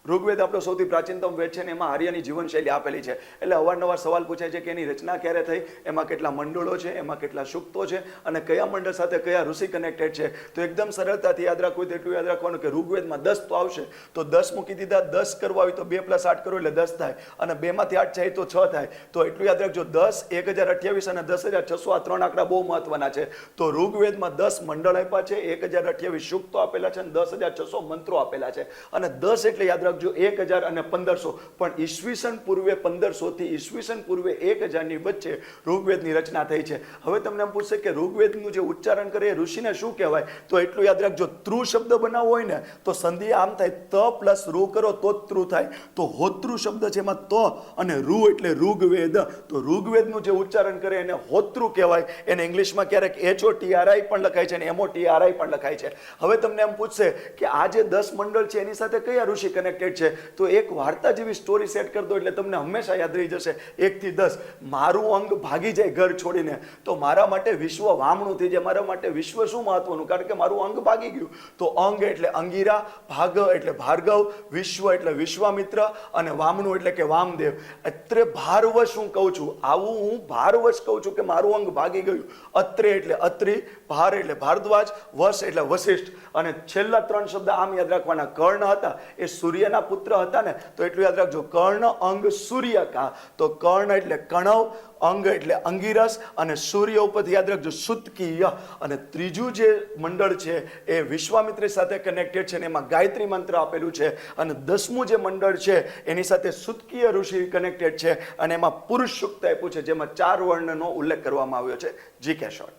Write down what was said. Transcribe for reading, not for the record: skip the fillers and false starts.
ઋગ્વેદ આપણો સૌથી પ્રાચીનતમ વેદ છે ને એમાં આર્યની જીવનશૈલી આપેલી છે. એટલે અવારનવાર સવાલ પૂછાય છે કે એની રચના ક્યારે થઈ, એમાં કેટલા મંડળો છે, એમાં કેટલા સૂક્તો છે અને કયા મંડળ સાથે કયા ઋષિ કનેક્ટેડ છે. તો એકદમ સરળતાથી યાદ રાખવું તો એટલું યાદ રાખવાનું કે ઋગ્વેદમાં 10 તો આવશે, તો 10 મૂકી દીધા. 10 કરવા હોય તો 2 + 8 કરો એટલે 10 થાય, અને 2 માંથી 8 જાય તો 6 થાય. તો એટલું યાદ રાખજો, 10, 1028 અને 10600 આ 3 આંકડા બહુ મહત્વના છે. તો ઋગ્વેદમાં 10 મંડળ આપ્યા છે, 1028 સૂક્તો આપેલા છે અને 10600 મંત્રો આપેલા છે. અને 10 એટલે યાદ રાખજો 1000 અને 1500, પણ ઈસવીસન પૂર્વે 1500 થી ઈસવીસન પૂર્વે 1000 ની વચ્ચે ઋગ્વેદની રચના થઈ છે. હવે તમને એમ પૂછશે કે ઋગ્વેદનું જે ઉચ્ચારણ કરે એ ઋષિને શું કહેવાય, તો એટલું યાદ રાખજો, તૃ શબ્દ બનાવવો હોય ને તો સંધિ આમ થાય, ત પ્લસ રૂ કરો તો જ તૃ થાય. તો હોતૃ શબ્દ છે એમાં ત અને રૂ એટલે ઋગ્વેદ. તો ઋગ્વેદનું જે ઉચ્ચારણ કરે એને હોતૃ કહેવાય. એને ઇંગ્લિશમાં ક્યારેક HOTRI પણ લખાય છે અને MOTRI પણ લખાય છે. હવે તમને એમ પૂછશે કે આ જે 10 મંડળ છે એની સાથે કયા ઋષિ કનેક્ટેડ છે, તો એક વાર્તા જેવી સ્ટોરી સેટ કરી દો એટલે તમને હંમેશા યાદ રહી જશે. 1 થી 10, મારું અંગ ભાગી જાય ઘર છોડીને તો મારા માટે વિશ્વ વામણું થઈ જાય. મારા માટે વિશ્વ શું મહત્વનું, કારણ કે મારું અંગ ભાગી ગયું. તો અંગ એટલે અંગીરા, ભાગ એટલે ભાર્ગવ, વિશ્વ એટલે વિશ્વામિત્ર અને વામણું એટલે કે વામદેવ. અત્રે ભારવશ હું કહું છું, આવું હું ભારવશ કહું છું કે મારું અંગ ભાગી ગયું. અત્રે એટલે અત્રિ, ભાર એટલે ભારદ્વાજ, વશ એટલે વશિષ્ઠ. અને છેલ્લા 3 શબ્દ આમ યાદ રાખવાના. કર્ણ હતા એ સૂર્યના પુત્ર હતા ને, તો એટલું યાદ રાખજો, કર્ણ અંગ સૂર્ય કા. તો કર્ણ એટલે કણવ, અંગ એટલે અંગીરસ અને સૂર્ય ઉપરથી યાદ રાખજો સુતકીય. અને ત્રીજું જે મંડળ છે એ વિશ્વામિત્ર સાથે કનેક્ટેડ છે અને એમાં ગાયત્રી મંત્ર આપેલું છે. અને 10મું જે મંડળ છે એની સાથે સુતકીય ઋષિ કનેક્ટેડ છે અને એમાં પુરુષ સૂક્ત આપ્યું છે, જેમાં 4 વર્ણનો ઉલ્લેખ કરવામાં આવ્યો છે. જી કે શોર્ટ.